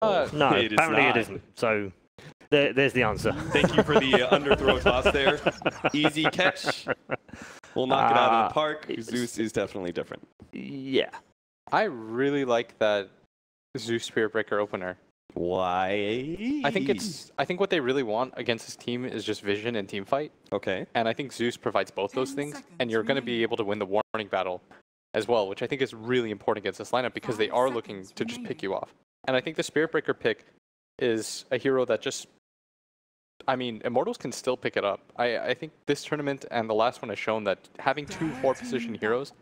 No, it is apparently not. it isn't. So there's the answer. Thank you for the underthrow toss there. Easy catch. We'll knock it out of the park. Zeus is definitely different. Yeah. I really like that Zeus Spirit Breaker opener. Why? I think what they really want against this team is just vision and team fight. Okay. And I think Zeus provides both those things, and you're going to be able to win the warning battle as well, which I think is really important against this lineup because they are looking to just pick you off. And I think the Spirit Breaker pick is a hero that just, I mean, Immortals can still pick it up. I think this tournament and the last one has shown that having 2 4-position heroes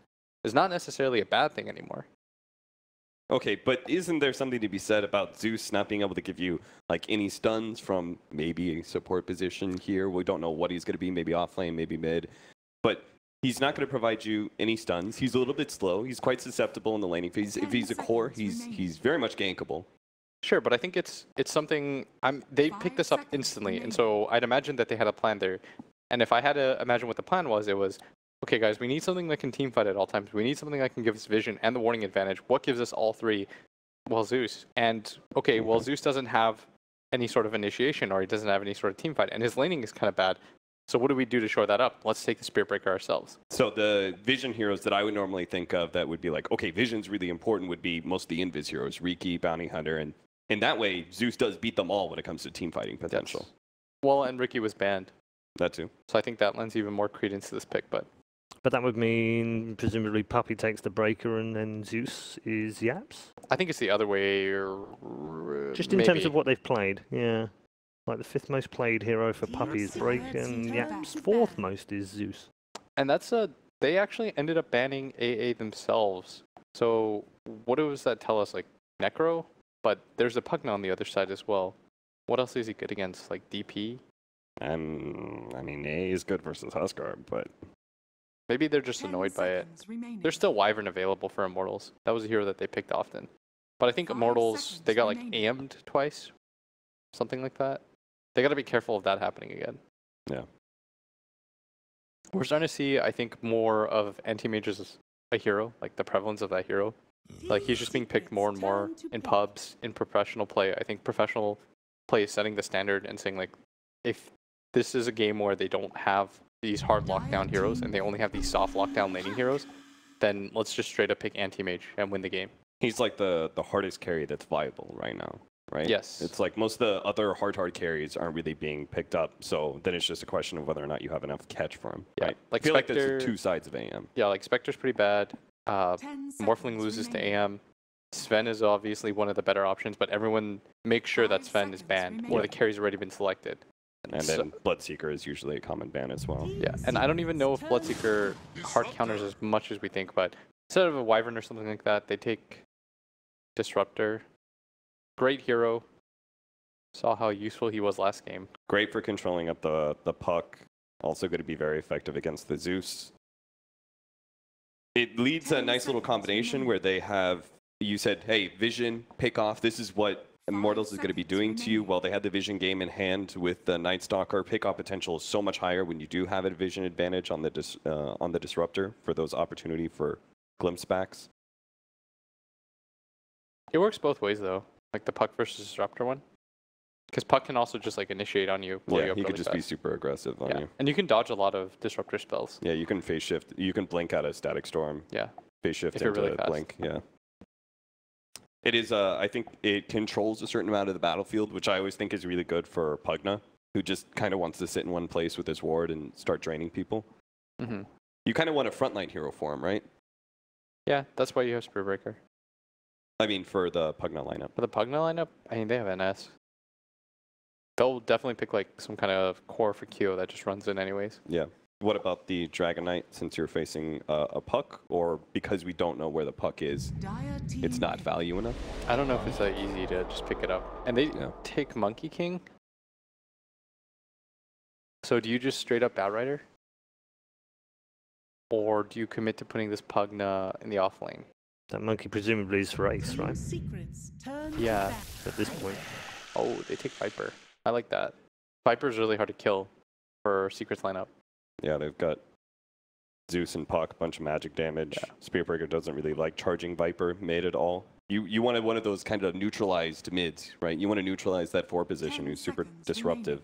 is not necessarily a bad thing anymore. Okay, but isn't there something to be said about Zeus not being able to give you like any stuns from maybe a support position here? We don't know what he's going to be, maybe offlane, maybe mid. But he's not going to provide you any stuns. He's a little bit slow. He's quite susceptible in the laning phase. If he's a core, he's very much gankable. Sure, but I think it's something they picked this up instantly, and so I'd imagine that they had a plan there. And if I had to imagine what the plan was, it was, okay, guys, we need something that can team fight at all times. We need something that can give us vision and the warning advantage. What gives us all 3? Well, Zeus. And, okay, well, Zeus doesn't have any sort of initiation, or he doesn't have any sort of team fight, and his laning is kind of bad. So what do we do to shore that up? Let's take the Spirit Breaker ourselves. So the vision heroes that I would normally think of that would be like, okay, vision's really important would be most of the invis heroes, Riki, Bounty Hunter, and in that way, Zeus does beat them all when it comes to team fighting potential. Yes. Well, and Riki was banned. That too. So I think that lends even more credence to this pick, but that would mean presumably Puppey takes the breaker and then Zeus is Yaps? I think it's the other way. Just in terms of what they've played, yeah. Like the 5th most played hero for Puppey is breaker and Yaps' 4th most is Zeus. And that's they actually ended up banning AA themselves. So what does that tell us? Like Necro? But there's a Pugna on the other side as well. What else is he good against? Like DP? I mean, A is good versus Hoelgaard, but maybe they're just annoyed by it. There's still Wyvern available for Immortals. That was a hero that they picked often. But I think Immortals, they got like AM'd twice. Something like that. They got to be careful of that happening again. Yeah. We're starting to see, I think, more of anti-mages as a hero, like the prevalence of that hero. Like he's just being picked more and more in pubs, in professional play. I think professional play is setting the standard and saying like, if this is a game where they don't have these hard lockdown heroes and they only have these soft lockdown laning heroes, then let's just straight up pick anti-mage and win the game. He's like the hardest carry that's viable right now, right? Yes. It's like most of the other hard carries aren't really being picked up, so then it's just a question of whether or not you have enough catch for him. Yeah, right? like I feel Spectre, like there's 2 sides of AM. Yeah, like Spectre's pretty bad. Morphling loses to AM. Sven is obviously one of the better options, but everyone makes sure that Sven is banned or the carry's already been selected. And then Bloodseeker is usually a common ban as well. Yeah, and I don't even know if Bloodseeker hard counters as much as we think, but instead of a Wyvern or something like that, they take Disruptor. Great hero. Saw how useful he was last game. Great for controlling up the puck. Also going to be very effective against the Zeus. It leads a nice little combination where they have, you said, hey, vision, pick off. This is what Immortals is going to be doing to you. Well, they had the vision game in hand with the Night Stalker. Pick off potential is so much higher when you do have a vision advantage on the Disruptor for those opportunity for glimpse backs. It works both ways though, like the Puck versus Disruptor one. Because Puck can also just like initiate on you. Yeah, he could just be super aggressive on you. And you can dodge a lot of Disruptor spells. Yeah, you can phase shift. You can blink out a Static Storm. Yeah. Phase shift if you're into really fast. blink. Yeah. It is, I think it controls a certain amount of the battlefield, which I always think is really good for Pugna, who just kind of wants to sit in one place with his ward and start draining people. Mm-hmm. You kind of want a frontline hero for him, right? Yeah, that's why you have Spirit Breaker. I mean, for the Pugna lineup. For the Pugna lineup, I mean, they have NS. They'll definitely pick like some kind of core for Kyo that just runs in anyways. Yeah. What about the Dragon Knight, since you're facing a puck, or because we don't know where the puck is, it's not value enough? I don't know if it's that easy to just pick it up. And they take Monkey King. So do you just straight up Outrider? Or do you commit to putting this Pugna in the offlane? That monkey presumably is for Ace, right? Yeah. At this point. Oh, they take Viper. I like that. Viper's really hard to kill for Secrets lineup. Yeah, they've got Zeus and Puck, bunch of magic damage. Yeah. Spirit Breaker doesn't really like charging Viper mid at all. You wanted one of those kind of neutralized mids, right? You want to neutralize that 4 position who's super disruptive.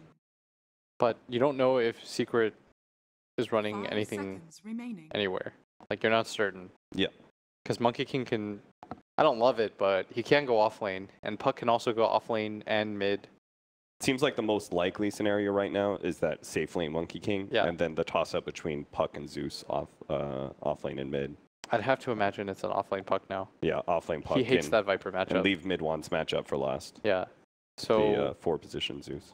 But you don't know if Secret is running anything anywhere. Like, you're not certain. Yeah. Because Monkey King can... I don't love it, but he can go off lane. And Puck can also go off lane and mid. Seems like the most likely scenario right now is that safe lane Monkey King. Yeah. And then the toss-up between Puck and Zeus off lane and mid. I'd have to imagine it's an off-lane Puck now. Yeah, off-lane Puck. He hates that Viper matchup. And leave mid-one's matchup for last. Yeah. So... the 4 position Zeus.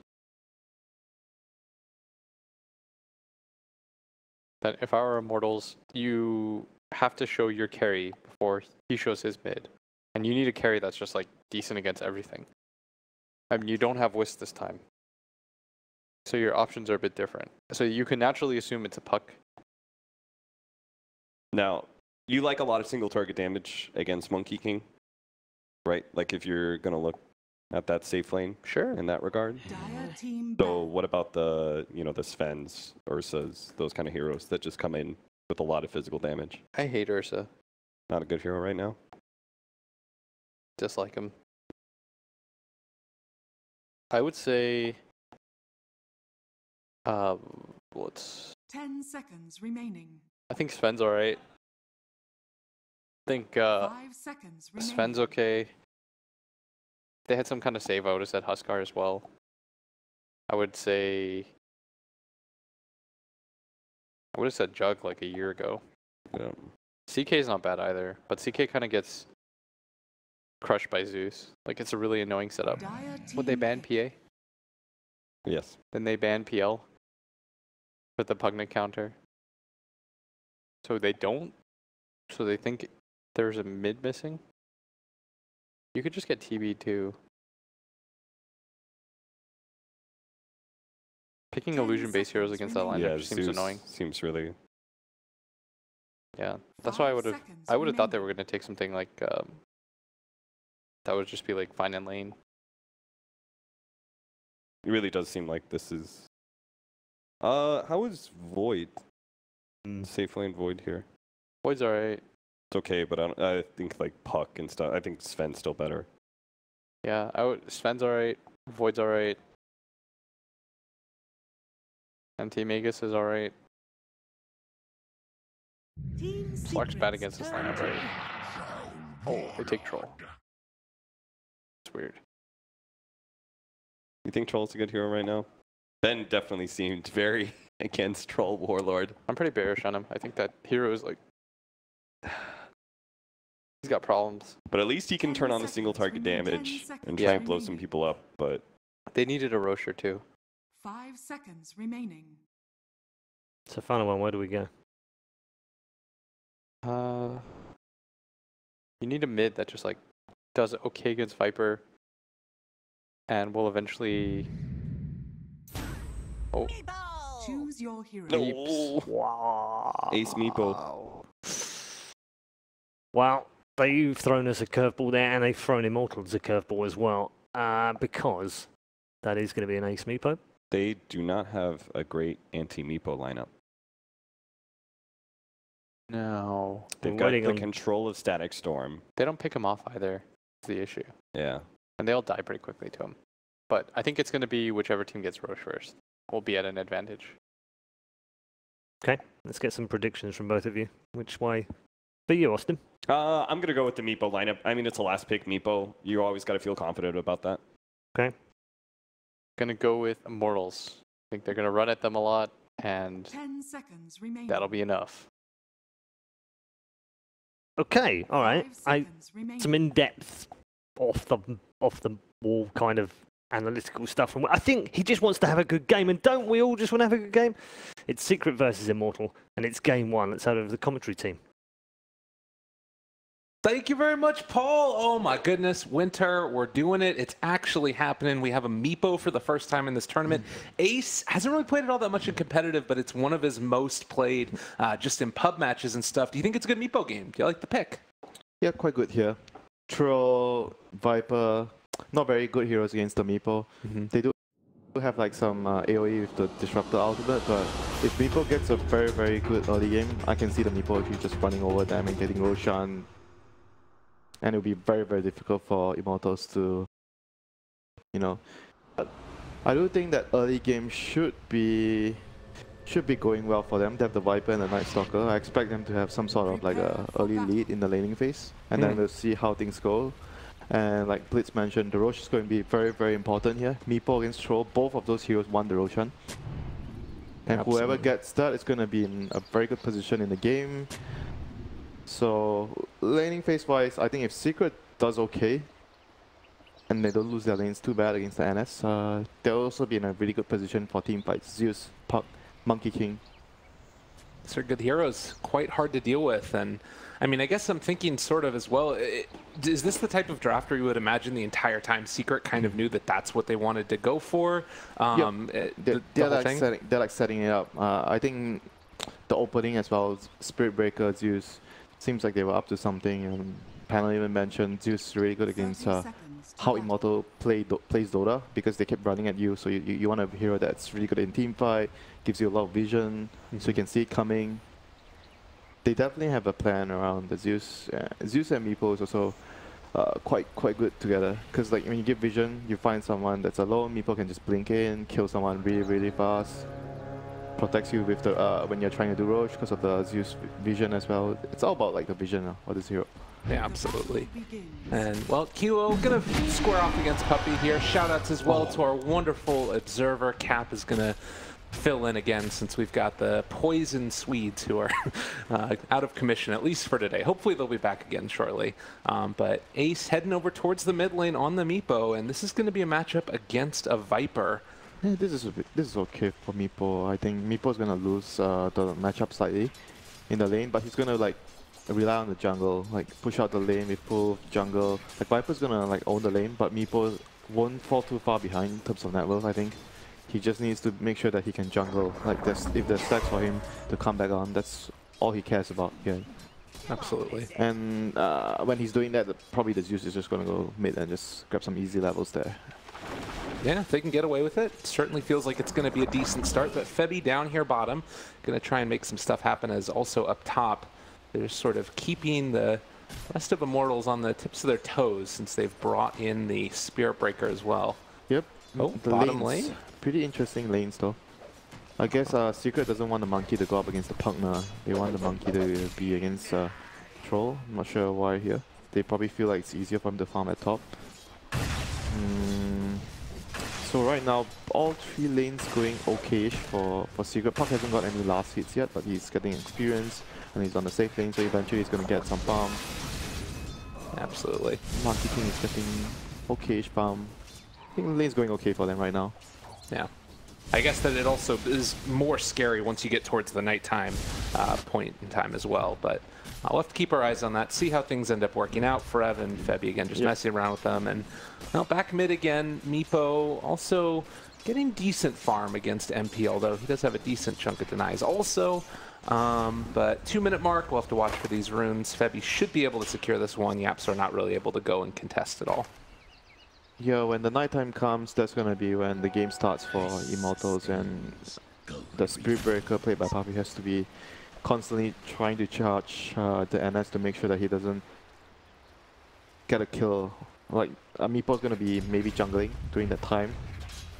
That if I were Immortals, you have to show your carry before he shows his mid. And you need a carry that's just like decent against everything. I mean, you don't have Wisp this time. So your options are a bit different. So you can naturally assume it's a Puck. Now, you like a lot of single target damage against Monkey King, right? Like if you're going to look at that safe lane in that regard. So what about the, the Svens, Ursas, those kind of heroes that just come in with a lot of physical damage? I hate Ursa. Not a good hero right now? Dislike him. I would say... what's... 10 seconds remaining. I think Sven's alright. I think 5 seconds remaining. Sven's okay. They had some kind of save. I would have said Huskar as well. I would say... I would have said Jug like a year ago. Yeah. CK is not bad either, but CK kind of gets crushed by Zeus. Like, it's a really annoying setup. Would they ban PA? Yes. Then they ban PL with the Pugnet counter. So they don't? So they think there's a mid missing? You could just get TB too. Picking illusion-based heroes against that lineup just seems annoying. Seems really... Yeah, that's why I would have thought they were going to take something like... that would just be like fine and lane. It really does seem like this is... how is Void? Safe lane Void here. Void's alright. It's okay, but I think like Puck and stuff. I think Sven's still better. Yeah, Sven's alright. Void's alright. And Team Aegis is alright. Slark's bad against this lineup, right? Oh, they take Troll. It's weird. You think Troll's a good hero right now? Ben definitely seemed very against Troll Warlord. I'm pretty bearish on him. I think that hero is like... He's got problems. But at least he can turn on the single target damage and try and blow some people up, but... They needed a Rosher too. 5 seconds remaining. So final one, where do we go? You need a mid that just like does okay against Viper and will eventually... Oh. Choose your hero. No. Wow. Ace Meepo. Well, they've thrown us a curveball there, and they've thrown Immortals a curveball as well, because that is going to be an Ace Meepo. They do not have a great anti-Meepo lineup. No. They've got the control of Static Storm. They don't pick him off either. That's the issue. Yeah. And they all die pretty quickly to him. But I think it's going to be whichever team gets Roche first will be at an advantage. Okay, let's get some predictions from both of you. Which way? For you, Austin. I'm going to go with the Meepo lineup. I mean, it's a last pick Meepo. You always got to feel confident about that. Okay. Going to go with Immortals. I think they're going to run at them a lot, and 10 seconds remaining. that'll be enough. Okay, all right. Some in-depth, off the wall kind of analytical stuff. And I think he just wants to have a good game, and don't we all just want to have a good game? It's Secret versus Immortal, and it's game one. Let's have it over the commentary team. Thank you very much, Paul. Oh my goodness, Winter, we're doing it. It's actually happening. We have a Meepo for the first time in this tournament. Ace hasn't really played it all that much in competitive, but it's one of his most played just in pub matches and stuff. Do you think it's a good Meepo game? Do you like the pick? Yeah, quite good here. Troll, Viper, not very good heroes against the Meepo. They do have like some AoE with the Disruptor ultimate, but if Meepo gets a very, very good early game, I can see the Meepo actually just running over them and getting Roshan. and it'll be very, very difficult for Immortals to, you know. But I do think that early game should be going well for them. They have the Viper and the Night Stalker. I expect them to have some sort of like a early lead in the laning phase, and then we'll see how things go. And like Blitz mentioned, the Rosh is going to be very, very important here. Meepo against Troll, both of those heroes won the Roshan. And whoever gets that is going to be in a very good position in the game. So laning phase wise, I think if Secret does okay, and they don't lose their lanes too bad against the NS, they'll also be in a really good position for team fights. Zeus, Puck, Monkey King. These are good heroes, quite hard to deal with. And I mean, I guess I'm thinking sort of as well, is this the type of draft where you would imagine the entire time Secret kind of knew that that's what they wanted to go for? They're like setting it up. I think the opening as well, Spirit Breaker, Zeus, seems like they were up to something. And Panel even mentioned Zeus is really good against how Immortal plays Dota, because they kept running at you. So you want a hero that's really good in team fight, gives you a lot of vision, so you can see it coming. They definitely have a plan around the Zeus. Zeus and Meepo is also quite good together, because like when you give vision, you find someone that's alone. Meepo can just blink in, kill someone really, really fast. Protects you with the when you're trying to do Roche because of the Zeus vision as well. It's all about like the vision of this hero. Yeah, absolutely. And well, Kilo gonna square off against Puppey here. Shoutouts as well to our wonderful observer. Cap is gonna fill in again since we've got the poison Swedes who are out of commission, at least for today. Hopefully they'll be back again shortly. But Ace heading over towards the mid lane on the Meepo, and this is going to be a matchup against a Viper. Yeah, this is okay for Meepo. I think Meepo's gonna lose the matchup slightly in the lane, but he's gonna like rely on the jungle, like push out the lane with full jungle. Like Viper's gonna like own the lane, but Meepo won't fall too far behind in terms of net worth, I think. He just needs to make sure that he can jungle. Like if there's stacks for him to come back on, that's all he cares about. Yeah, absolutely. And when he's doing that, probably the Zeus is just gonna go mid and just grab some easy levels there. Yeah, if they can get away with it, certainly feels like it's going to be a decent start. But Febby down here bottom, going to try and make some stuff happen. As also up top, they're sort of keeping the rest of Immortals on the tips of their toes since they've brought in the Spirit Breaker as well. Yep. Oh, the bottom lanes, lane. Pretty interesting lanes though. I guess Secret doesn't want the Monkey to go up against the Pugna. They want the Monkey to be against Troll. I'm not sure why here. They probably feel like it's easier for him to farm at top. So right now, all three lanes going okay-ish for Secret. Puck hasn't got any last hits yet, but he's getting experience and he's on the safe lane, so eventually he's going to get some farm. Absolutely. Monkey King is getting okay-ish farm. I think the lane's going okay for them right now. Yeah. I guess that it also is more scary once you get towards the nighttime point in time as well, but we'll have to keep our eyes on that, see how things end up working out. Frev and Febby again just messing around with them, and now back mid again. Meepo also getting decent farm against MP, although he does have a decent chunk of denies also. But 2-minute mark, we'll have to watch for these runes. Febby should be able to secure this one. YapzOr not really able to go and contest at all. Yeah, when the nighttime comes, that's gonna be when the game starts for Immortals, and the Spirit Breaker played by Puppey has to be constantly trying to charge the NS to make sure that he doesn't get a kill. Like Meepo's gonna be maybe jungling during that time,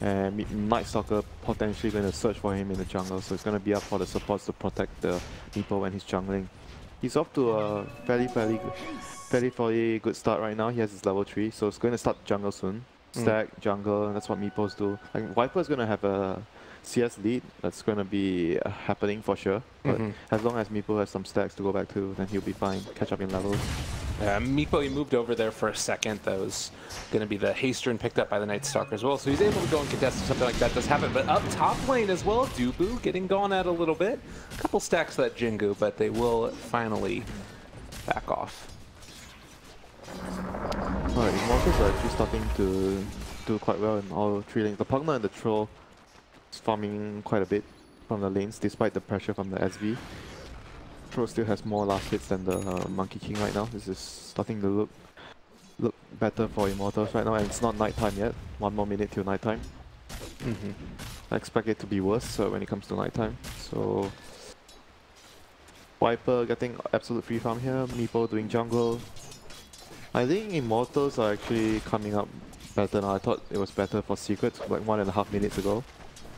and Night Stalker potentially gonna search for him in the jungle, so it's gonna be up for the supports to protect the Meepo when he's jungling. He's off to a fairly good start right now. He has his level 3, so it's going to start jungle soon. Stack, jungle, and that's what Meepos do. Like, Viper's going to have a CS lead. That's going to be happening for sure. But as long as Meepo has some stacks to go back to, then he'll be fine. Catch up in levels. Meepo, he moved over there for a second. That was going to be the Haster and picked up by the Night Stalker as well. So he's able to go and contest if something like that does happen. But up top lane as well, Dubu getting gone at a little bit. A couple stacks of that Jingu, but they will finally back off. Alright, Immortals are actually starting to do quite well in all three lanes. The Pugna and the Troll is farming quite a bit from the lanes despite the pressure from the SV. Troll still has more last hits than the Monkey King right now. This is starting to look better for Immortals right now, and it's not nighttime yet. 1 more minute till nighttime. I expect it to be worse when it comes to nighttime. So Viper getting absolute free farm here, Meepo doing jungle. I think Immortals are actually coming up better now. I thought it was better for Secrets like 1.5 minutes ago.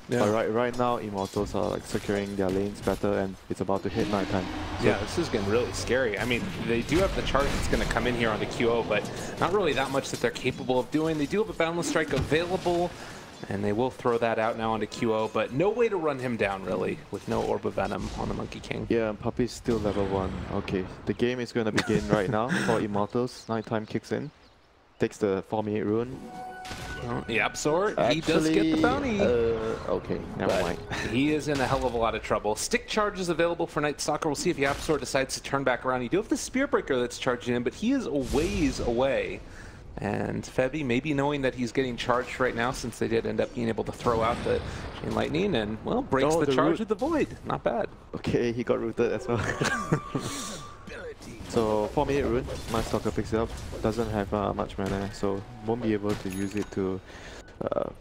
Yeah. But right now, Immortals are like securing their lanes better, and it's about to hit nighttime. So Yeah, this is getting really scary. I mean, they do have the charge that's going to come in here on the QO, but not really that much that they're capable of doing. They do have a Boundless Strike available, and they will throw that out now onto QO, but no way to run him down, really, with no Orb of Venom on the Monkey King. Yeah, and Puppey's still level 1. Okay, the game is going to begin right now for Immortals. Nighttime kicks in, takes the 4-minute rune. YapzOr, he does get the bounty. Okay, never mind. He is in a hell of a lot of trouble. Stick charge is available for Night Stalker. We'll see if YapzOr decides to turn back around. You do have the Spear Breaker that's charging in, but he is a ways away. And Febby, maybe knowing that he's getting charged right now, since they did end up being able to throw out the Chain Lightning, and, well, breaks the charge with the Void. Not bad. Okay, he got rooted as well. So 4-minute rune, Night Stalker picks it up, doesn't have much mana, so won't be able to use it to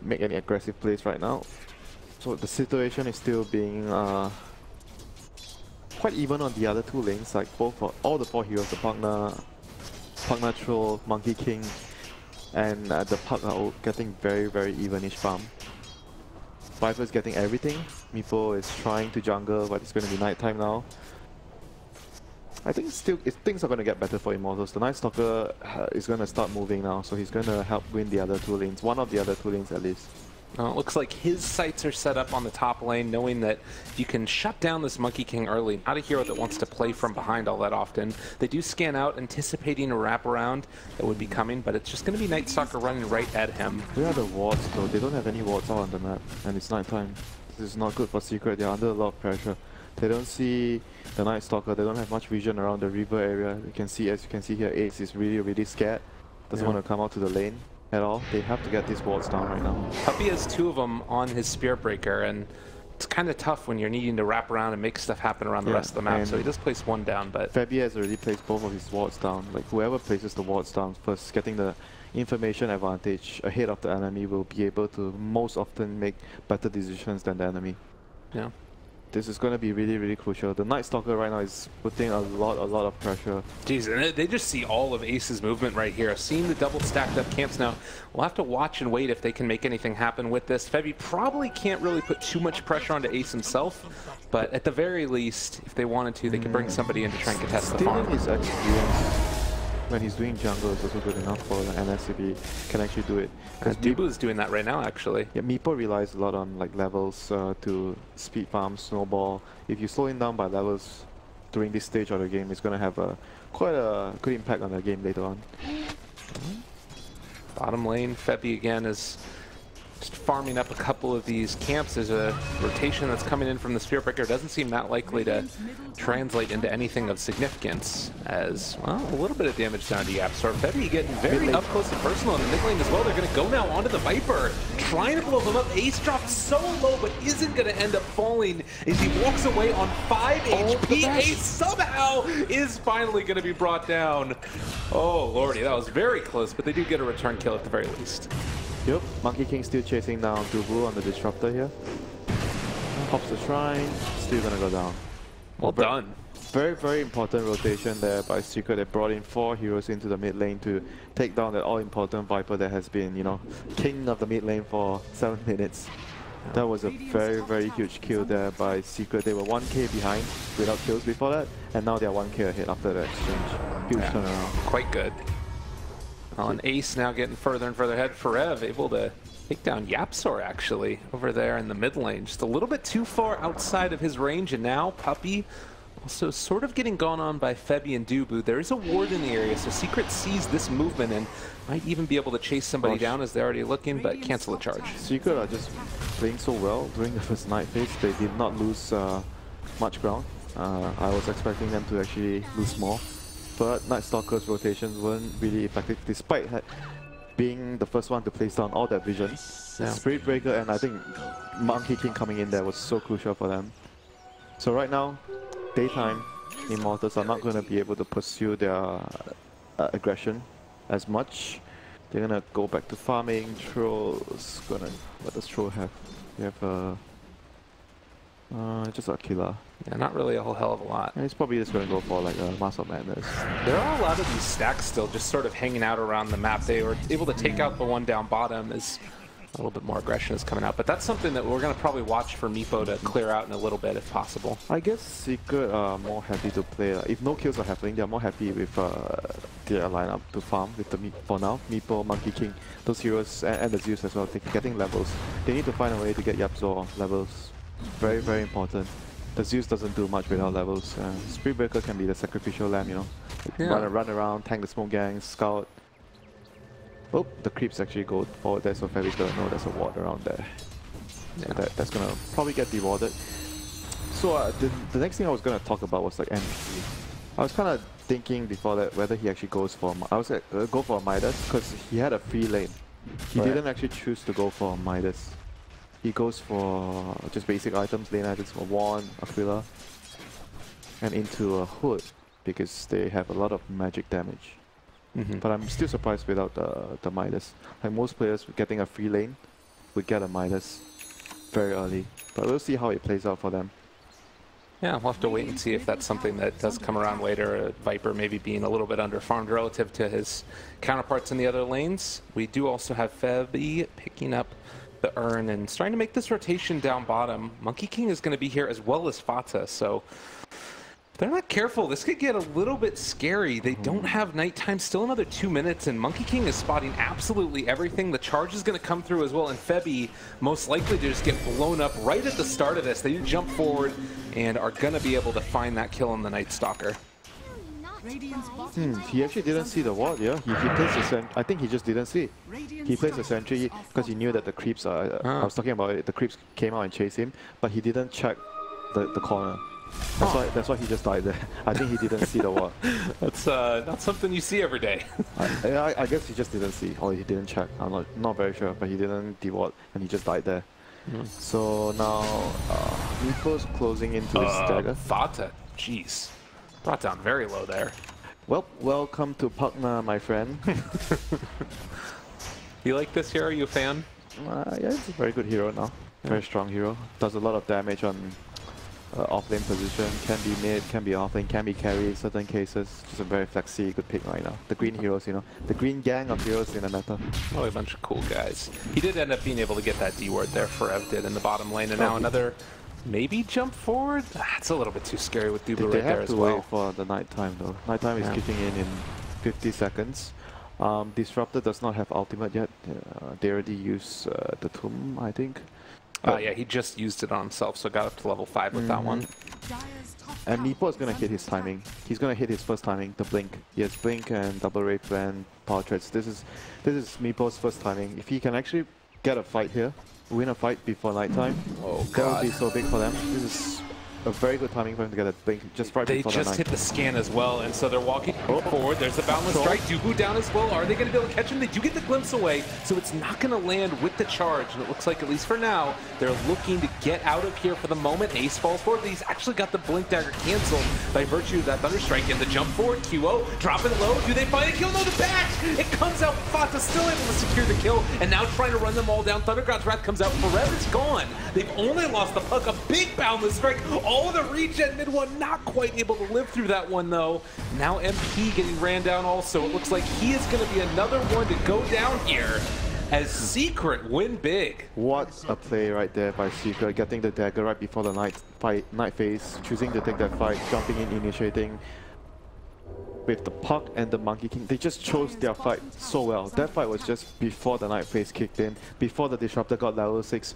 make any aggressive plays right now. So the situation is still being quite even on the other two lanes, like all the 4 heroes, the Pugna, Troll, Monkey King, and the Pug are all getting very, very evenish farm. Viper is getting everything, Meepo is trying to jungle, but it's going to be nighttime now. I think things are going to get better for Immortals. The Night Stalker is going to start moving now, so he's going to help win the other 2 lanes. One of the other 2 lanes at least. It looks like his sights are set up on the top lane, knowing that if you can shut down this Monkey King early, not a hero that wants to play from behind all that often. They do scan out, anticipating a wraparound that would be coming, but it's just going to be Night Stalker running right at him. Where are the wards though? They don't have any wards out on the map, and it's nighttime. This is not good for Secret. They're under a lot of pressure. They don't see the Night Stalker, they don't have much vision around the river area. You can see, as you can see here, Ace is really, really scared. Doesn't want to come out to the lane at all. They have to get these wards down right now. Puppey has 2 of them on his Spear Breaker, and it's kind of tough when you're needing to wrap around and make stuff happen around the rest of the map, so he does place 1 down, but... Febby has already placed both of his wards down. Like, whoever places the wards down first, getting the information advantage ahead of the enemy, will be able to most often make better decisions than the enemy. Yeah. This is going to be really, really crucial. The Night Stalker right now is putting a lot of pressure. Jeez, and they just see all of Ace's movement right here. Seeing the double stacked up camps now. We'll have to watch and wait if they can make anything happen with this. Febby probably can't really put too much pressure onto Ace himself, but at the very least, if they wanted to, they could bring somebody in to try and contest the farm. His experience when he's doing jungle is also good enough for NS if he can actually do it. Because Dubu is doing that right now, actually. Yeah, Meepo relies a lot on like levels to speed farm, snowball. If you slow him down by levels during this stage of the game, it's going to have quite a good impact on the game later on. Bottom lane, Febby again is just farming up a couple of these camps. There's a rotation that's coming in from the Spear Breaker. Doesn't seem that likely to translate into anything of significance, as, well, a little bit of damage down to YapzOr. Febby getting very up close and personal in the mid lane as well. They're going to go now onto the Viper, trying to blow him up. Ace dropped so low, but isn't going to end up falling as he walks away on 5 HP. Ace somehow is finally going to be brought down. Oh, lordy, that was very close, but they do get a return kill at the very least. Yep, Monkey King still chasing down Dubu on the Disruptor here. Pops the Shrine, still gonna go down. Well done. Very, very important rotation there by Secret. They brought in 4 heroes into the mid lane to take down that all-important Viper that has been, you know, king of the mid lane for 7 minutes. That was a very, very huge kill there by Secret. They were 1k behind without kills before that, and now they're 1k ahead after the exchange. Huge turnaround. Quite good. And Ace now getting further and further ahead. Forev able to take down YapzOr actually over there in the mid lane. Just a little bit too far outside of his range, and now Puppey also sort of getting gone on by Febby and Dubu. There is a ward in the area, so Secret sees this movement and might even be able to chase somebody down as they're already looking, but cancel the charge. Secret are just playing so well during the first night phase. They did not lose much ground. I was expecting them to actually lose more. But Night Stalker's rotations weren't really effective, despite being the first one to place down all that vision. Yeah. Spirit Breaker and I think Monkey King coming in there was so crucial for them. So right now, daytime, Immortals are not going to be able to pursue their aggression as much. They're going to go back to farming. Troll's gonna... What does Troll have? They have Just a killer. Yeah, not really a whole hell of a lot. And he's probably just going to go for like a Master of Madness. There are a lot of these stacks still just sort of hanging out around the map. They were able to take out the one down bottom as a little bit more aggression is coming out. But that's something that we're going to probably watch for Meepo to clear out in a little bit if possible. I guess Secret are more happy to play. If no kills are happening, they're more happy with their lineup to farm with the for now. Meepo, Monkey King, those heroes, and the Zeus as well, they're getting levels. They need to find a way to get YapzOr levels. Very, very important. The Zeus doesn't do much without levels. Spirit Breaker can be the sacrificial lamb, you know. Yeah. Run around, tank the smoke gangs, scout. Oh, the creeps actually go forward there, so Fabby's gonna know there's a ward around there. Yeah. So that's gonna probably get dewarded. So the next thing I was gonna talk about was like MP. I was kind of thinking before that whether he actually goes for. I was gonna go for a Midas because he had a free lane. He didn't actually choose to go for a Midas. He goes for just basic items, lane items, a wand, Aquila, and into a hood because they have a lot of magic damage. But I'm still surprised without the Midas. Like most players getting a free lane would get a Midas very early. But we'll see how it plays out for them. Yeah, we'll have to wait and see if that's something that does come around later. Viper maybe being a little bit underfarmed relative to his counterparts in the other lanes. We do also have Febby picking up the urn and starting to make this rotation down bottom. Monkey King is going to be here as well as FATA, so if they're not careful, this could get a little bit scary. They don't have nighttime, still another 2 minutes, and Monkey King is spotting absolutely everything. The charge is going to come through as well, and Febby most likely to just get blown up right at the start of this. They jump forward and are going to be able to find that kill on the Night Stalker. He actually didn't see the ward, yeah? He placed a sentry. I think he just didn't see it. He placed a sentry because he knew that the creeps are... I was talking about it, the creeps came out and chased him, but he didn't check the corner. That's why he just died there. I think he didn't see the ward. That's not something you see every day. I guess he just didn't see, or he didn't check. I'm not very sure, but he didn't deward and he just died there. So now, Meepo's closing into his dagger. FATA, jeez. Brought down very low there. Well, welcome to Pugna, my friend. You like this hero? Are you a fan? Yeah, it's a very good hero now. Very strong hero. Does a lot of damage on offlane position. Can be mid, can be offlane, can be carry in certain cases. Just a very flexy, good pick right now. The green heroes, you know. The green gang of heroes in the meta. Oh, a bunch of cool guys. He did end up being able to get that D ward there for Ev did in the bottom lane, and now another... Maybe jump forward? That's a little bit too scary with Dubu right there as well. They have to wait for the nighttime though. Nighttime is kicking in 50 seconds. Disruptor does not have ultimate yet. They already used the tomb, I think. Yeah, he just used it on himself, so got up to level 5 with that one. And Meepo is going to hit his timing. He's going to hit his first timing, the blink. He has blink and double ray plan, power threads. This is Meepo's first timing. If he can actually get a fight here, win a fight before nighttime, that would be so big for them. This is a very good timing for him to get a blink just right before the night. They just hit the scan as well, and so they're walking forward. There's the boundless strike. Dubu down as well. Are they going to be able to catch him? They do get the glimpse away, so it's not going to land with the charge. And it looks like, at least for now, they're looking to get out of here for the moment. Ace falls forward. He's actually got the blink dagger canceled by virtue of that thunder strike and the jump forward. QO dropping low. Do they find a kill? No, the back! It comes out. FATA still able to secure the kill, and now trying to run them all down. Thundergod's Wrath comes out. Forever's gone. They've only lost the puck. A big boundless strike. All the regen mid one, not quite able to live through that one though. Now MP getting ran down also. It looks like he is going to be another one to go down here as Secret win big. What a play right there by Secret, getting the dagger right before the night phase, choosing to take that fight, jumping in, initiating with the puck and the Monkey King. They just chose their fight so well. That fight was just before the night phase kicked in, before the Disruptor got level 6.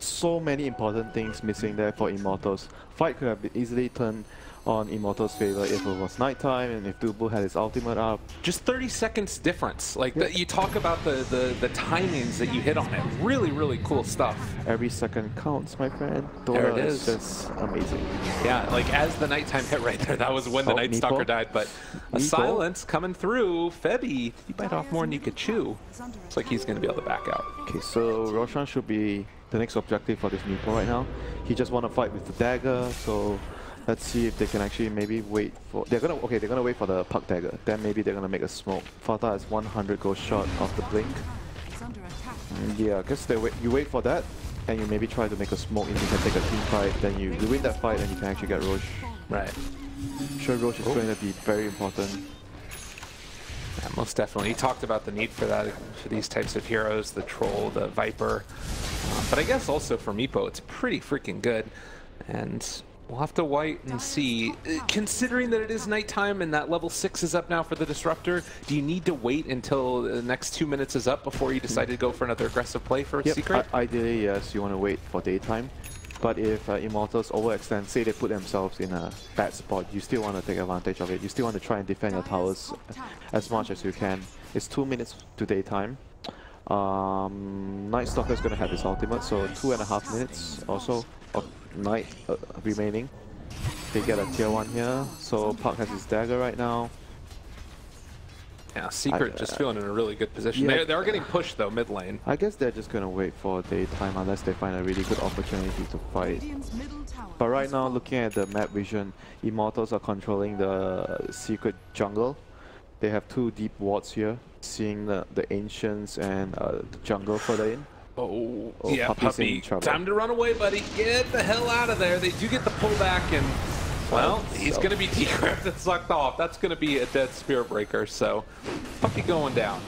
So many important things missing there for Immortals. Fight could have been easily turned on Immortals' favor if it was nighttime and if Dubu had his ultimate up. Just 30 seconds difference. Like you talk about the timings that you hit on it. Really, really cool stuff. Every second counts, my friend. Dota there it is. Just amazing. Yeah, like as the nighttime hit right there, that was when the Night Stalker died. But a silence coming through. Febby, you bite off more than you could chew. It's like he's going to be able to back out. Okay, so Roshan should be the next objective for this Meepo right now. He just want to fight with the dagger, so let's see if they can actually maybe wait for... They're gonna wait for the puck dagger. Then maybe they're gonna make a smoke. FATA has 100 gold shot of the blink. Yeah, I guess you wait for that. and you maybe try to make a smoke and you can take a team fight, then you win that fight and you can actually get Roche. Right. I'm sure Roche is going to be very important. Yeah, most definitely. He talked about the need for that for these types of heroes, the Troll, the Viper. But I guess also for Meepo, it's pretty freaking good. And we'll have to wait and see. Considering that it is nighttime and that level 6 is up now for the Disruptor, do you need to wait until the next 2 minutes is up before you decide to go for another aggressive play for a Secret? Ideally, yes, you want to wait for daytime. But if Immortals overextend, say they put themselves in a bad spot, you still want to take advantage of it. You still want to try and defend your towers as much as you can. It's 2 minutes to daytime. Night Stalker is going to have his ultimate, so 2.5 minutes or so of night remaining. They get a tier 1 here, so Puck has his dagger right now. Yeah, Secret just feeling in a really good position. Yeah, they are getting pushed though, mid lane. I guess they're just going to wait for daytime unless they find a really good opportunity to fight. But right now, looking at the map vision, Immortals are controlling the Secret jungle. They have 2 deep wards here, seeing the Ancients and the jungle further in. Oh yeah, Puppey's in Puppey. trouble. Time to run away, buddy. Get the hell out of there. They do get the pullback, and well, he's going to be degrabbed and sucked off. That's going to be a dead Spirit Breaker, so Puppey going down.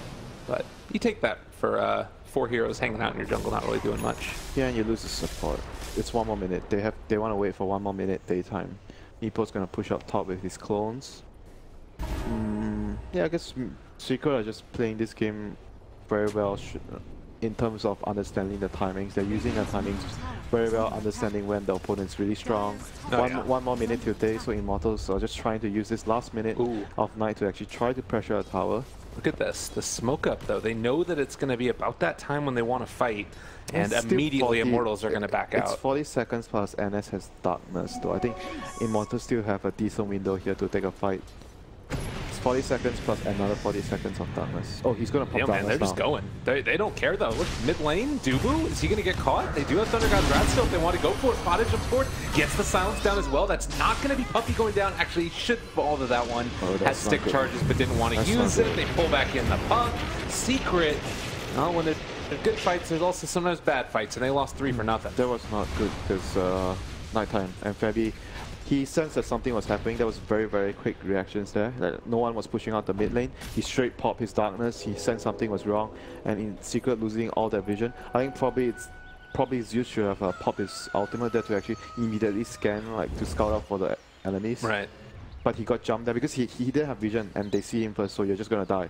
But you take that for 4 heroes hanging out in your jungle, not really doing much. Yeah, and you lose the support. It's 1 more minute. They want to wait for 1 more minute daytime. Meepo's going to push up top with his clones. Yeah, I guess Secret are just playing this game very well in terms of understanding the timings. They're using the timings very well, understanding when the opponent's really strong. One more minute till day, so Immortals are just trying to use this last minute of night to actually try to pressure a tower. Look at this, the smoke up though. They know that it's going to be about that time when they want to fight, and immediately Immortals are going to back out. It's 40 seconds plus NS has darkness though. I think Immortals still have a decent window here to take a fight. It's 40 seconds plus another 40 seconds of darkness. Oh, he's going to pop darkness man, they're just going. They don't care though. Look, mid lane, Dubu, is he going to get caught? They do have Thunder God's Wrath still if they want to go for it. Spottage jumps forward, gets the silence down as well. That's not going to be Puppey going down. Actually, he should fall to that one. Has stick charges but didn't want to use it. They pull back in the Puck. Secret, when they're good fights, there's also sometimes bad fights, and they lost 3 for nothing. That was not good because nighttime and Fabi, he sensed that something was happening. There was very, very quick reactions there. Like, no one was pushing out the mid lane. He straight popped his darkness. He sensed something was wrong, and in Secret losing all that vision. I think probably Zeus should have popped his ultimate there to actually immediately scan, like to scout out for the enemies. Right. But he got jumped there because he didn't have vision, and they see him first, so you're just gonna die.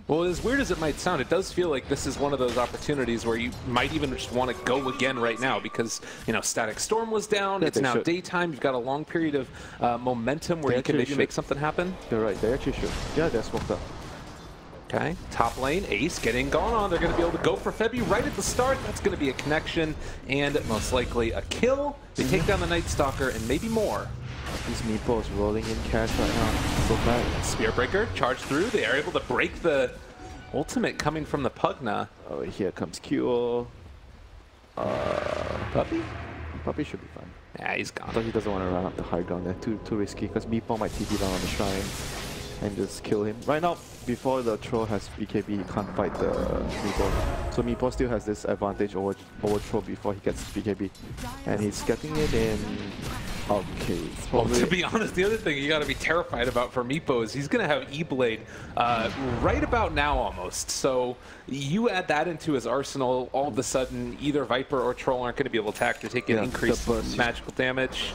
Well, as weird as it might sound, it does feel like this is one of those opportunities where you might even just want to go again right now because, you know, Static Storm was down, it's now daytime, you've got a long period of momentum where you can maybe make something happen. They're right, they actually should. Yeah, they're smoked up. Okay, top lane, Ace getting gone on. They're going to be able to go for Febby right at the start. That's going to be a connection and most likely a kill. They take down the Night Stalker and maybe more. These meepos rolling in cash right now. So bad. Spear Breaker charged through. They are able to break the ultimate coming from the Pugna. Oh, here comes Q. Puppey? Puppey should be fine. Yeah, he's gone. But he doesn't want to run up the high ground there. Too risky because meepo might TP down on the shrine and just kill him. Right now, before the troll has BKB, he can't fight the meepo. So meepo still has this advantage over troll before he gets BKB. And he's getting it in. Okay. Well, to be honest, the other thing you got to be terrified about for Meepo is he's going to have E-Blade right about now almost. So you add that into his arsenal, all of a sudden either Viper or Troll aren't going to be able to attack. They're taking increased magical damage.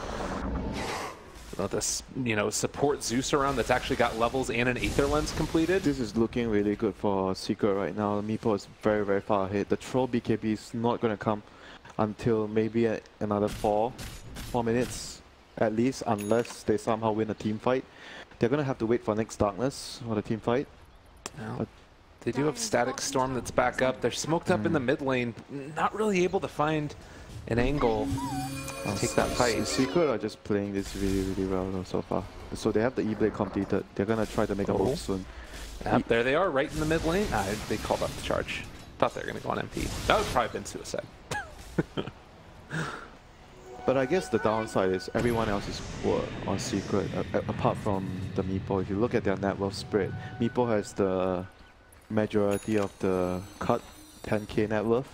This, you know, support Zeus around that's actually got levels and an Aether Lens completed. This is looking really good for Secret right now. Meepo is very, very far ahead. The Troll BKB is not going to come until maybe another 4 minutes. At least, unless they somehow win a team fight. They're going to have to wait for next darkness for the team fight. Well, they do have Static Storm that's back up. They're smoked up in the mid lane, not really able to find an angle to take that fight. Secret are just playing this really, really well though, so far. So they have the E-Blade completed. They're going to try to make a move soon. Yep, there they are, right in the mid lane. They called up the charge. Thought they were going to go on MP. That would probably been suicide. But I guess the downside is everyone else is poor on Secret, apart from the Meepo. If you look at their net worth spread, Meepo has the majority of the cut, 10k net worth.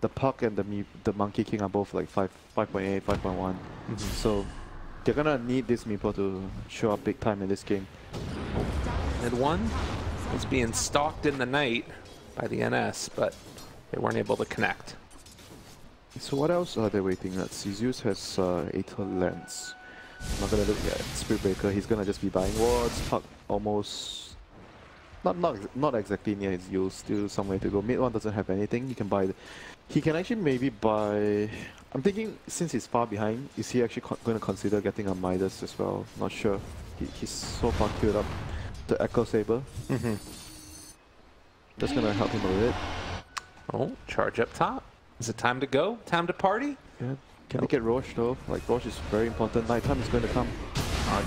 the Puck and the Monkey King are both like 5.8, 5.1. So they're gonna need this Meepo to show up big time in this game. Mid one was being stalked in the night by the NS, but they weren't able to connect. So what else are they waiting? Let's see. Zeus has Aether Lens. I'm not gonna look at Spirit Breaker. He's gonna just be buying wards. Puck almost not exactly near his use. Still some way to go. Mid one doesn't have anything. He can buy. He can actually maybe buy. I'm thinking since he's far behind, is he actually going to consider getting a Midas as well? Not sure. He's so far queued up. The Echo Saber. That's gonna help him a bit. Oh, charge up top. Is it time to go? Time to party? Yeah. Can they get Roche though? Like Roche is very important. Nighttime is going to come.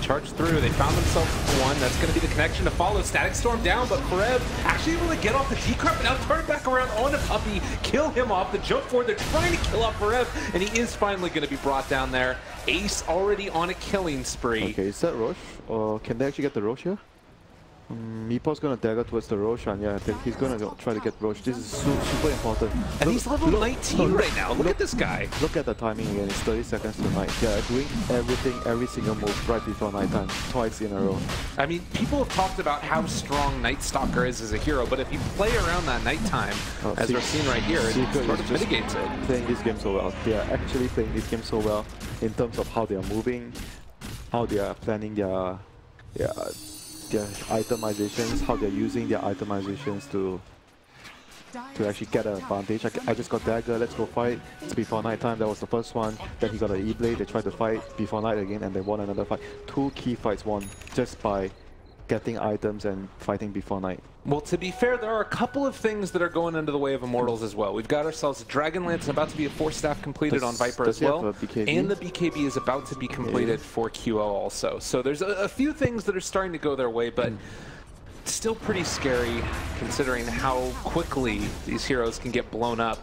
Charge through. They found themselves one. That's going to be the connection to follow. Static Storm down, but Forev actually able to get off the G-Carp. Now turn it back around on the Puppey. Kill him off. The jump forward. They're trying to kill off Forev, and he is finally going to be brought down there. Ace already on a killing spree. Okay, is that Roche? Or can they actually get the Roche here? Meepo's gonna dagger towards the Roche, and yeah, I think he's gonna try to get Roche. This is super important. And he's level 19 right now. Look at this guy. Look at the timing again. It's 30 seconds to night. Yeah, doing everything, every single move right before nighttime, twice in a row. I mean, people have talked about how strong Night Stalker is as a hero, but if you play around that nighttime, as we're seeing right here, it sort of mitigates it. Playing this game so well. They are actually playing this game so well in terms of how they are moving, how they are planning their itemizations, how they're using their itemizations to actually get an advantage. I just got dagger, let's go fight. It's before nighttime, that was the first one. Then he got an E-Blade, they tried to fight before night again, and they won another fight. 2 key fights won just by getting items and fighting before night. Well, to be fair, there are a couple of things that are going under the way of Immortals as well. We've got ourselves Dragonlance about to be a 4-staff completed on Viper as well. And the BKB is about to be completed for QO also. So there's a few things that are starting to go their way, but still pretty scary considering how quickly these heroes can get blown up.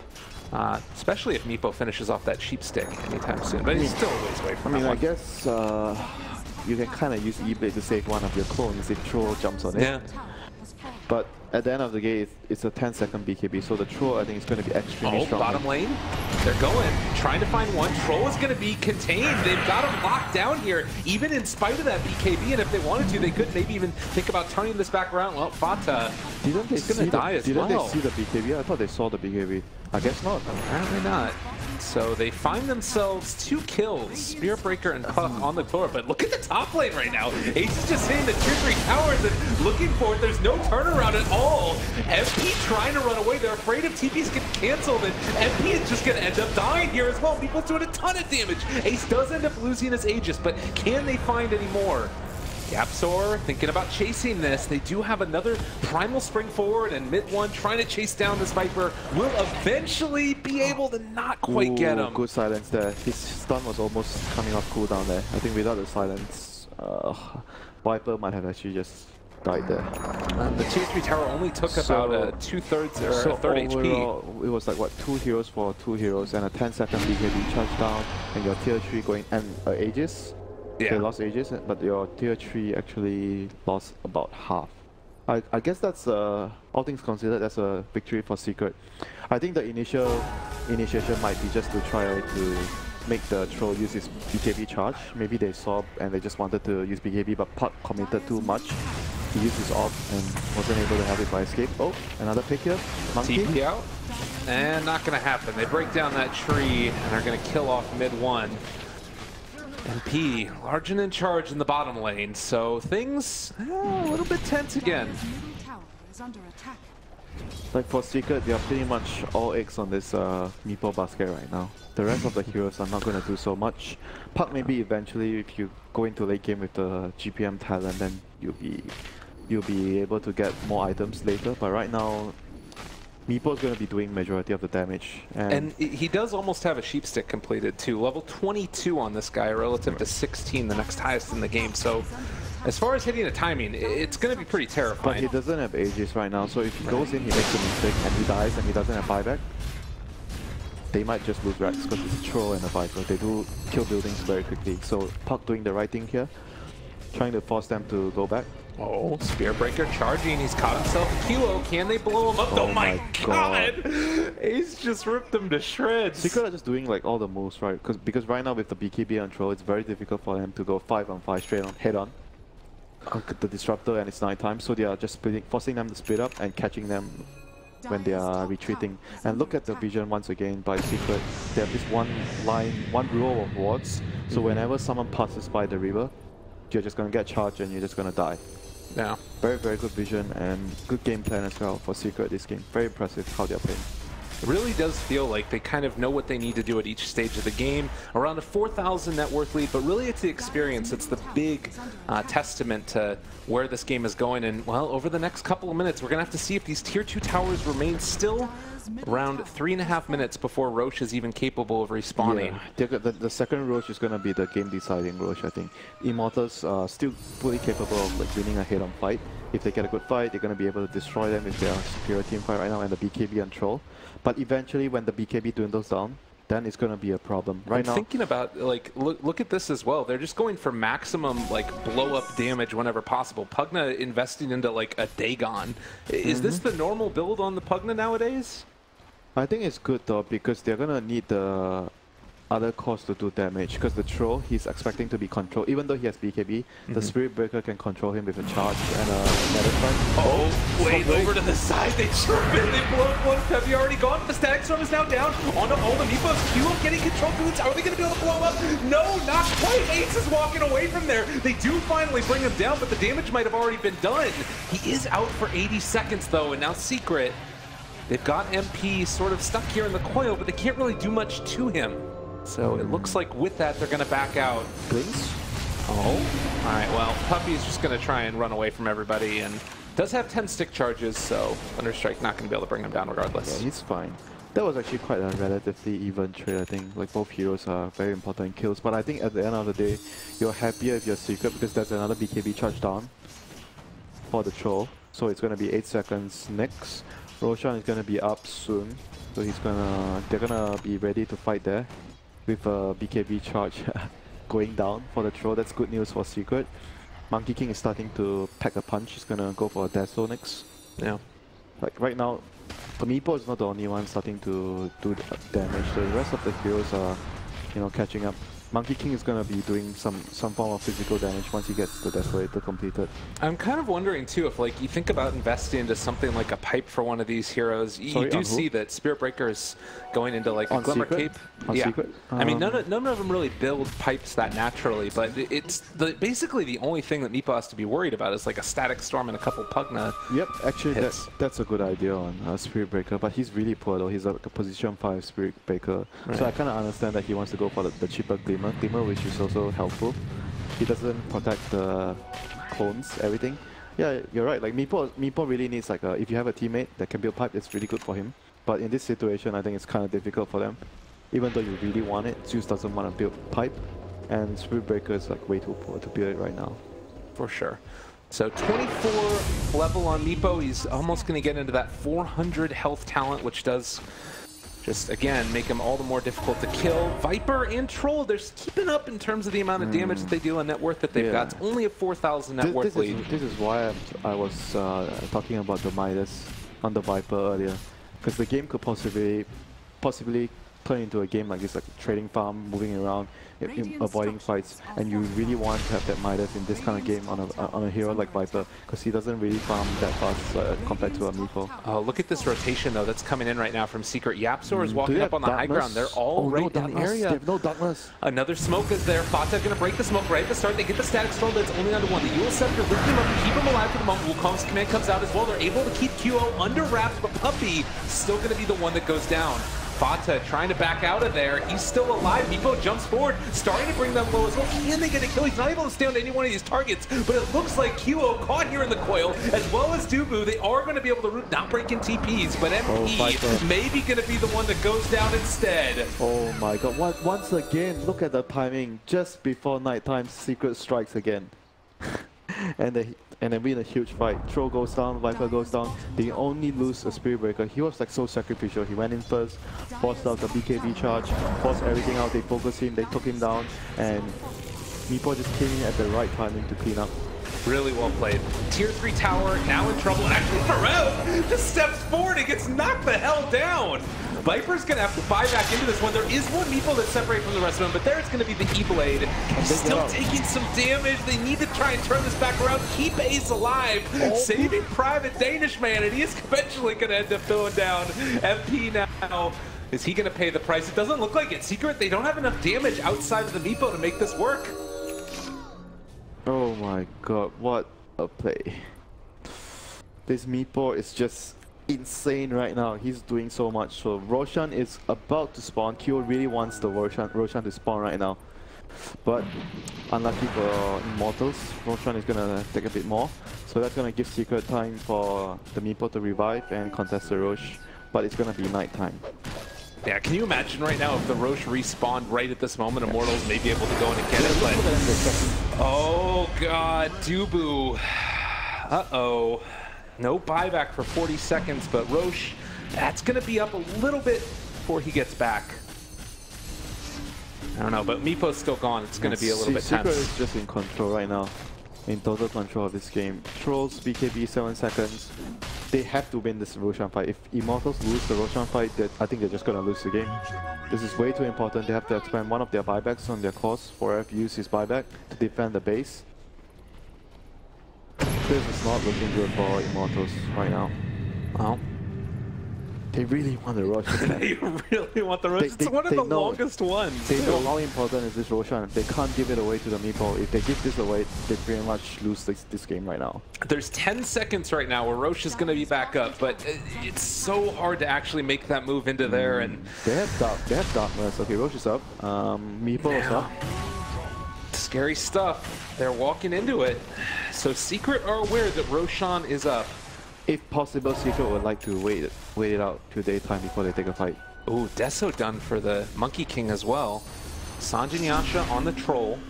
Especially if Meepo finishes off that sheep stick anytime soon. But he's still a ways away from that one. I guess you can kind of use E-Blade to save one of your clones if Troll jumps on it. Yeah. But at the end of the game, it's a 10-second BKB, so the Troll I think is going to be extremely strong. Bottom lane, they're going, trying to find one. Troll is going to be contained. They've got him locked down here, even in spite of that BKB, and if they wanted to, they could maybe even think about turning this back around. Well, FATA is going to die as well. Didn't they see the BKB? I thought they saw the BKB. I guess not. Apparently not. So they find themselves 2 kills, Spirit Breaker and Puck on the floor, but look at the top lane right now. Ace is just hitting the tier 3 towers and looking for it. There's no turnaround at all. MP trying to run away. They're afraid if TPs get canceled, and MP is just going to end up dying here as well. People's doing a ton of damage. Ace does end up losing his Aegis, but can they find any more? YapzOr thinking about chasing this. They do have another Primal Spring forward, and mid one trying to chase down this Viper will eventually be able to not quite get him. Good silence there. His stun was almost coming off cooldown there. I think without the silence, Viper might have actually just died there. And the tier 3 tower only took about 2/3 or a third overall, HP. It was like what, 2 heroes for 2 heroes and a 10-second BKB charge down, and your tier 3 going and Aegis. Yeah. They lost Aegis, but your tier 3 actually lost about half. I guess that's, all things considered, that's a victory for Secret. I think the initial initiation might be just to try to make the Troll use his BKB charge. Maybe they saw and they just wanted to use BKB, but Puck committed too much. He used his AWP and wasn't able to have it by escape. Oh, another pick here. Monkey. TP out. And not going to happen. They break down that tree and are going to kill off mid one. MP, large and in charge in the bottom lane, so things a little bit tense again. Like for Secret, they are pretty much all eggs on this Meepo basket right now. The rest of the heroes are not going to do so much. Puck maybe eventually, if you go into late game with the GPM talent, then you'll be able to get more items later. But right now, Meepo's going to be doing majority of the damage. And he does almost have a sheep stick completed too. Level 22 on this guy relative to 16, the next highest in the game. So as far as hitting the timing, it's going to be pretty terrifying. But he doesn't have Aegis right now, so if he goes in, he makes a mistake and he dies and he doesn't have buyback, they might just lose Rex because it's a Troll and a Viper. They do kill buildings very quickly. So Puck doing the right thing here, trying to force them to go back. Oh, Spearbreaker charging. He's caught himself a Kilo. Can they blow him up? Oh, my god! Ace just ripped him to shreds. Secret are just doing like all the moves, right? Because right now with the BKB on throw, it's very difficult for them to go 5-on-5 straight on, head on. The Disruptor and it's nighttime, so they are just forcing them to split up and catching them when they are retreating. And look at the vision once again by Secret. They have this one line, one row of wards, so whenever someone passes by the river, you're just going to get charged and you're just going to die. Yeah. Very, very good vision and good game plan as well for Secret this game. Very impressive how they're playing. It really does feel like they kind of know what they need to do at each stage of the game. Around a 4,000 net worth lead, but really it's the experience. It's the big testament to where this game is going. And, well, over the next couple of minutes, we're going to have to see if these Tier 2 towers remain still around 3.5 minutes before Roche is even capable of respawning. Yeah. The second Roche is going to be the game-deciding Roche, I think. Immortals are still fully capable of like winning a head-on fight. If they get a good fight, they're going to be able to destroy them if they are superior team fight right now and the BKB on troll. But eventually, when the BKB dwindles down, then it's going to be a problem. Right now, thinking about, like, look at this as well. They're just going for maximum, like, blow-up damage whenever possible. Pugna investing into, like, a Dagon. Is this the normal build on the Pugna nowadays? I think it's good, though, because they're going to need the other cores to do damage. Because the troll, he's expecting to be controlled. Even though he has BKB, the Spirit Breaker can control him with a charge and a Nether Strike. Oh, wait, over to the side. They chirp it. They blow up one. Puppey already gone. The Static Storm is now down. Onto all the Meepos. Q getting control to it. Are they going to be able to blow him up? No, not quite. Ace is walking away from there. They do finally bring him down, but the damage might have already been done. He is out for 80 seconds, though, and now Secret. They've got MP sort of stuck here in the coil, but they can't really do much to him. So it looks like with that, they're going to back out. Blinks? Oh. All right, well, Puppey's just going to try and run away from everybody and does have 10 stick charges, so Thunderstrike not going to be able to bring him down regardless. Yeah, he's fine. That was actually quite a relatively even trade, I think. Like, both heroes are very important kills, but I think at the end of the day, you're happier if you're Secret because there's another BKB charge down for the troll. So it's going to be 8 seconds next. Roshan is going to be up soon, so they're going to be ready to fight there. With a BKB charge going down for the troll. That's good news for Secret. Monkey King is starting to pack a punch. He's gonna go for a Dazzle next. Yeah. Like right now, the Meepo is not the only one starting to do damage. The rest of the heroes are, catching up. Monkey King is gonna be doing some form of physical damage once he gets the Desolator completed. I'm kind of wondering too if, like, you think about investing into something like a pipe for one of these heroes. You do see that Spirit Breaker is going into like a Glimmer Cape. On Secret? I mean, none of them really build pipes that naturally, but it's basically the only thing that Meepo has to be worried about is like a Static Storm and a couple Pugna. Yep, actually hits. that's a good idea on Spirit Breaker, but he's really poor though. He's like a position 5 Spirit Breaker, so I kind of understand that he wants to go for the cheaper Glimmer, which is also helpful. He doesn't protect the clones, everything. Yeah, you're right. Like Meepo really needs like if you have a teammate that can build pipe, it's really good for him. But in this situation, I think it's kind of difficult for them. Even though you really want it, Zeus doesn't want to build pipe, and Spirit Breaker is like way too poor to build it right now. For sure. So 24 level on Meepo. He's almost going to get into that 400 health talent, which does just, again, make him all the more difficult to kill. Viper and Troll, they're keeping up in terms of the amount of damage that they deal and net worth that they've got. It's only a 4,000 net worth lead. This is why I was talking about the Midas on the Viper earlier. Because the game could possibly turn into a game like this, like a trading farm, moving around, avoiding fights, and you really want to have that Midas in this kind of game on a hero like Viper, because he doesn't really farm that fast compared to a Meepo. Oh, look at this rotation though that's coming in right now from Secret. YapzOr is walking up on the high ground. They're all right in the area. They have no darkness. Another smoke is there. FATA going to break the smoke right at the start. They get the Static Storm, but it's only under one. The Eul Scepter lift him up and keep him alive for the moment. Wukong's command comes out as well. They're able to keep QO under wraps, but Puppey still going to be the one that goes down. FATA trying to back out of there. He's still alive. Meepo jumps forward, starting to bring them low as well. Can they get a kill? He's not able to stay on any one of these targets, but it looks like QO caught here in the coil, as well as Dubu. They are going to be able to root, not breaking TPs, but MP maybe going to be the one that goes down instead. Oh my god. Once again, look at the timing. Just before nighttime, Secret strikes again. And then win a huge fight. Troll goes down, Viper goes down. They only lose a Spirit Breaker. He was like so sacrificial. He went in first, forced out the BKB charge, forced everything out. They focused him, they took him down, and Meepo just came in at the right timing to clean up. Really well played. Tier 3 tower now in trouble. And actually, Pharrell just steps forward and gets knocked the hell down. Viper's going to have to buy back into this one. There is one Meeple that's separated from the rest of them, but there's going to be the E-Blade. Still taking some damage. They need to try and turn this back around. Keep Ace alive. Saving Private Danish Man, and he is eventually going to end up throwing down MP now. Is he going to pay the price? It doesn't look like it. Secret, they don't have enough damage outside of the Meepo to make this work. Oh my god, what a play. This Meepo is just insane right now. He's doing so much. So Roshan is about to spawn. Kyo really wants the Roshan to spawn right now. But unlucky for Immortals, Roshan is gonna take a bit more. So that's gonna give Secret time for the Meepo to revive and contest the Rosh. But it's gonna be night time. Yeah, can you imagine right now if the Rosh respawned right at this moment, Immortals may be able to go in and get it, but... Oh god, Dubu. Uh-oh. No buyback for 40 seconds, but Rosh, that's gonna be up a little bit before he gets back. I don't know, but Meepo's still gone. It's gonna be a little bit tense. Secret is just in control right now. In total control of this game. Trolls, BKB, 7 seconds. They have to win this Roshan fight. If Immortals lose the Roshan fight, I think they're just gonna lose the game. This is way too important. They have to expand one of their buybacks on their course. 4F use his buyback to defend the base. This is not looking good for Immortals right now. Well, they really want the Roshan. they really want the Roshan. It's one of the longest ones. They know how important is this Roshan. They can't give it away to the Meepo. If they give this away, they pretty much lose this game right now. There's 10 seconds right now where Rosh is going to be back up, but it's so hard to actually make that move into there. And they have darkness. Okay, Rosh is up. Meepo is up. Scary stuff. They're walking into it. So Secret are aware that Roshan is up. If possible, Secret would like to wait it out till daytime before they take a fight. Ooh, Deso done for the Monkey King as well. Sanjin Yasha on the Troll.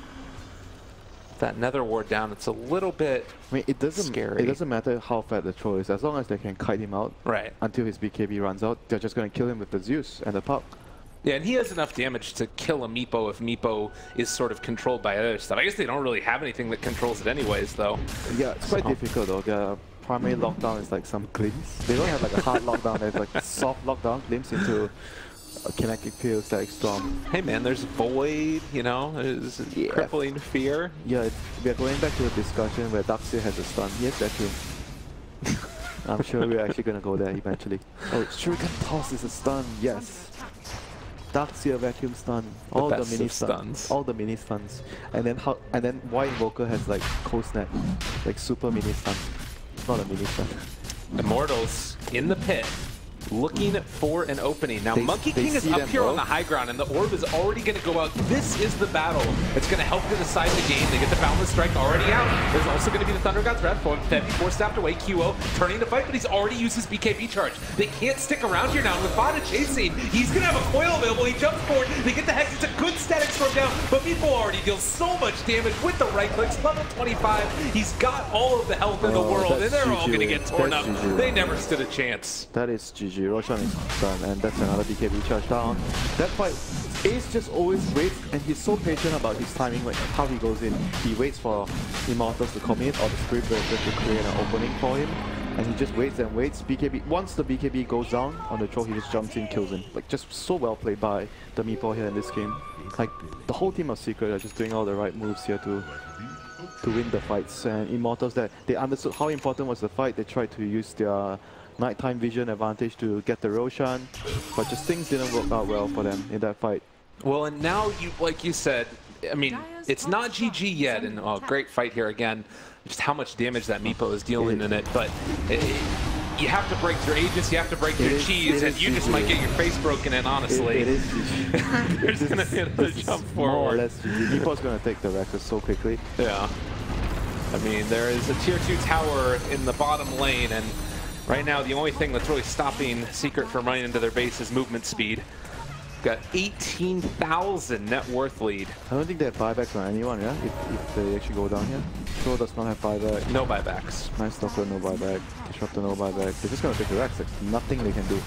That Nether Ward down, it's a little bit it doesn't scary. It doesn't matter how fat the Troll is, as long as they can kite him out until his BKB runs out, they're just going to kill him with the Zeus and the Pup. Yeah, and he has enough damage to kill a Meepo if Meepo is sort of controlled by other stuff. I guess they don't really have anything that controls it anyways, though. Yeah, it's quite difficult though. Their primary lockdown is like some glimpse. They don't have like a hard lockdown, there's like a soft lockdown, glimpse into kinetic field, static storm. Hey man, there's Void, you know, there's crippling fear. Yeah, we are going back to the discussion where Darkseer has a stun. Yes, vacuum. I'm sure we're actually going to go there eventually. Oh, Shuriken Toss is a stun, yes. Darkseer vacuum stun, all the mini stuns, all the mini stuns, and then Y Invoker has like cold snap, like super mini stun. It's not a mini stun. Immortals in the pit, looking for an opening. Now Monkey King is up here on the high ground, and the orb is already going to go out. This is the battle. It's going to help to decide the game. They get the Boundless Strike already out. There's also going to be the Thunder God's Wrath. Febby force-stabbed away. QO turning to fight, but he's already used his BKB charge. They can't stick around here now. With FATA chasing, he's going to have a coil available. He jumps forward. They get the Hex. It's a good static storm down, but Meepo already deals so much damage with the right clicks. Level 25. He's got all of the health in the world, and they're all going to get torn up. They never stood a chance. That is GG. Roshan is done, and that's another BKB charge down. That fight, Ace just always waits, and he's so patient about his timing, like how he goes in. He waits for Immortals to commit or the Spirit Breaker to create an opening for him, and he just waits and waits. BKB, once the BKB goes down on the troll, he just jumps in, kills him. Like, just so well played by the Meepo here in this game. Like, the whole team of Secret are just doing all the right moves here to win the fights. And Immortals, that they understood how important was the fight. They tried to use their nighttime vision advantage to get the Roshan, but just things didn't work out well for them in that fight. Well, and now, like you said, I mean, it's not GG yet, and great fight here again. Just how much damage that Meepo is dealing in it, but you have to break your Aegis, you have to break your cheese, and you just might get your face broken in, honestly. It is GG. There's going to be another jump forward. More or less GG. Meepo's going to take the Rexus so quickly. Yeah. I mean, there is a tier 2 tower in the bottom lane, and right now, the only thing that's really stopping Secret from running into their base is movement speed. Got 18,000 net worth lead. I don't think they have buybacks on anyone, yeah? If they actually go down here. Troll does not have buyback. No buybacks. Nice Stalker, no buyback. Disruptor, no buyback. They're just gonna take the Rex. There's nothing they can do.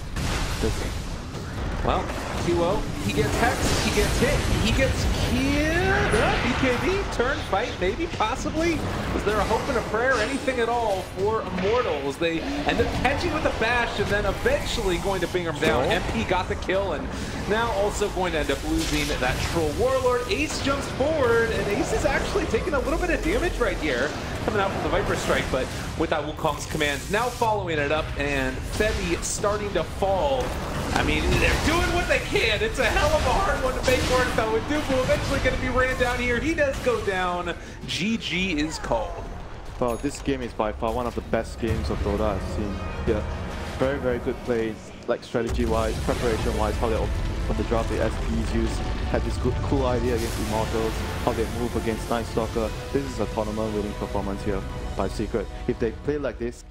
Well, 2-0. He gets hexed, he gets hit, he gets killed. BKB, turn, fight, maybe, possibly. Was there a hope and a prayer, anything at all for Immortals? They end up catching with the bash and then eventually going to bring him down. MP got the kill and now also going to end up losing that Troll Warlord. Ace jumps forward and Ace is actually taking a little bit of damage right here, coming out from the Viper Strike, but without Wukong's commands now following it up and Febby starting to fall. I mean, they're doing what they can. It's a hell of a hard one to make work, though. With Dubu eventually going to be ran down here. He does go down. GG is called. Well, this game is by far one of the best games of Dota I've seen. Yeah, very, very good plays, like strategy-wise, preparation-wise, how they on the draft the SPs use, had this good, cool idea against Immortals, how they move against Night Stalker. This is a tournament winning performance here by Secret. If they play like this,